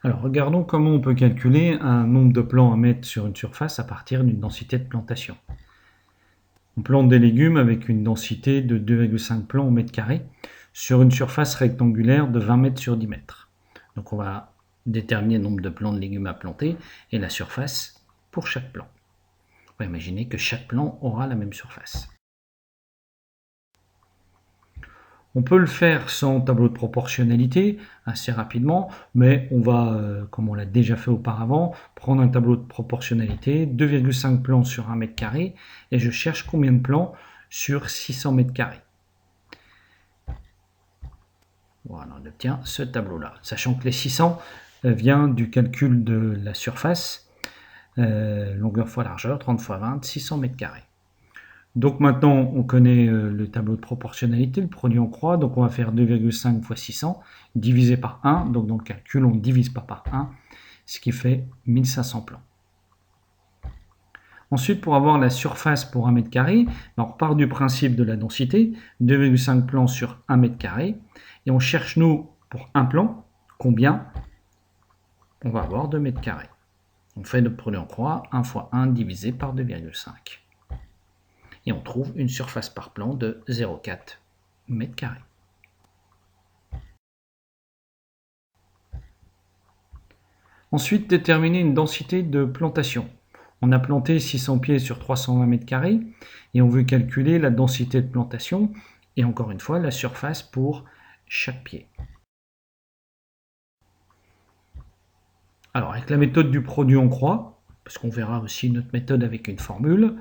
Alors, regardons comment on peut calculer un nombre de plants à mettre sur une surface à partir d'une densité de plantation. On plante des légumes avec une densité de 2,5 plants au mètre carré sur une surface rectangulaire de 20 mètres sur 10 mètres. Donc on va déterminer le nombre de plants de légumes à planter et la surface pour chaque plant. On va imaginer que chaque plant aura la même surface. On peut le faire sans tableau de proportionnalité assez rapidement, mais on va, comme on l'a déjà fait auparavant, prendre un tableau de proportionnalité, 2,5 plants sur 1 mètre carré, et je cherche combien de plants sur 600 mètres carrés. Voilà, on obtient ce tableau-là, sachant que les 600 vient du calcul de la surface, longueur fois largeur, 30 fois 20, 600 mètres carrés. Donc maintenant, on connaît le tableau de proportionnalité, le produit en croix, donc on va faire 2,5 fois 600 divisé par 1, donc dans le calcul, on ne divise pas par 1, ce qui fait 1500 plants. Ensuite, pour avoir la surface pour 1 mètre carré, on repart du principe de la densité, 2,5 plants sur 1 mètre carré, et on cherche, nous, pour un plan, combien on va avoir de mètres carrés. On fait notre produit en croix, 1 fois 1 divisé par 2,5. Et on trouve une surface par plan de 0,4 mètres carrés. Ensuite, déterminer une densité de plantation. On a planté 600 pieds sur 320 mètres carrés et on veut calculer la densité de plantation et encore une fois la surface pour chaque pied. Alors avec la méthode du produit en croix, parce qu'on verra aussi notre méthode avec une formule,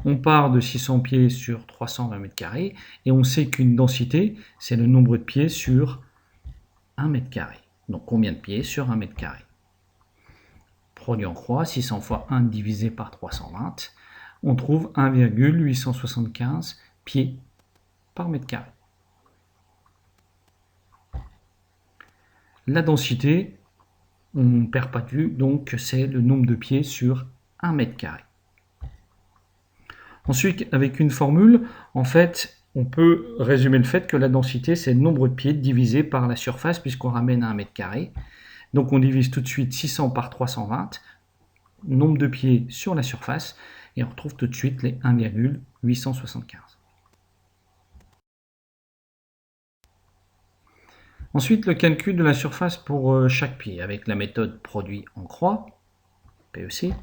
on part de 600 pieds sur 320 mètres carrés et on sait qu'une densité, c'est le nombre de pieds sur 1 mètre carré. Donc combien de pieds sur 1 mètre carré? Produit en croix, 600 fois 1 divisé par 320, on trouve 1,875 pieds par mètre carré. La densité, on ne perd pas de vue, donc c'est le nombre de pieds sur 1 mètre carré. Ensuite, avec une formule, en fait, on peut résumer le fait que la densité, c'est le nombre de pieds divisé par la surface, puisqu'on ramène à 1 mètre carré. Donc on divise tout de suite 600 par 320, nombre de pieds sur la surface, et on retrouve tout de suite les 1,875. Ensuite, le calcul de la surface pour chaque pied, avec la méthode produit en croix, PEC.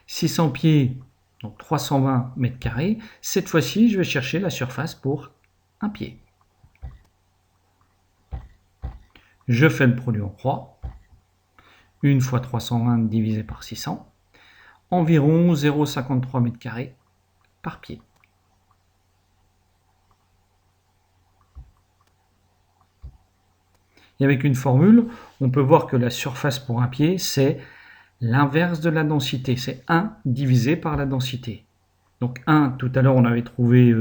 600 pieds, donc 320 mètres carrés. Cette fois-ci, je vais chercher la surface pour un pied. Je fais le produit en croix. 1 fois 320 divisé par 600. Environ 0,53 mètres carrés par pied. Et avec une formule, on peut voir que la surface pour un pied, c'est l'inverse de la densité. C'est 1 divisé par la densité. Donc 1, tout à l'heure, on avait trouvé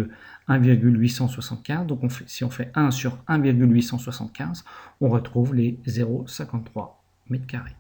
1,875. Donc si on fait 1 sur 1,875, on retrouve les 0,53 mètres carrés.